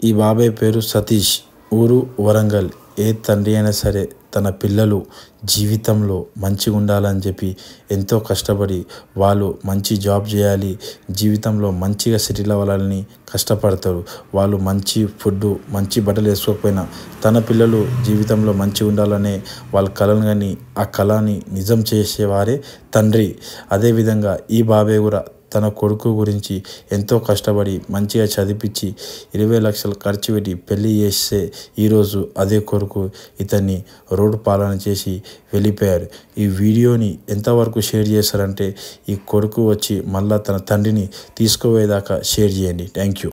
ఈ బాబాయ్ పేరు సతీష్, ఊరు వరంగల్. ఏ తండ్రి అయినా సరే తన పిల్లలు జీవితంలో మంచిగా ఉండాలని చెప్పి ఎంతో కష్టపడి వాళ్ళు మంచి జాబ్ చేయాలి, జీవితంలో మంచిగా సెటిల్ అవ్వాలని కష్టపడతారు. వాళ్ళు మంచి ఫుడ్, మంచి బట్టలు వేసుకోకపోయినా తన పిల్లలు జీవితంలో మంచిగా ఉండాలనే వాళ్ళ కలను కానీ ఆ కళని నిజం చేసేవారే తండ్రి. అదేవిధంగా ఈ బాబాయ్ కూడా తన కొడుకు గురించి ఎంతో కష్టపడి మంచిగా చదివించి 20 లక్షలు ఖర్చు పెట్టి పెళ్లి చేస్తే ఈరోజు అదే కొడుకు ఇతన్ని రోడ్డు పాలన చేసి వెళ్ళిపోయారు. ఈ వీడియోని ఎంతవరకు షేర్ చేస్తారంటే ఈ కొడుకు వచ్చి మళ్ళీ తన తండ్రిని తీసుకుపోయేదాకా షేర్ చేయండి. Thank you.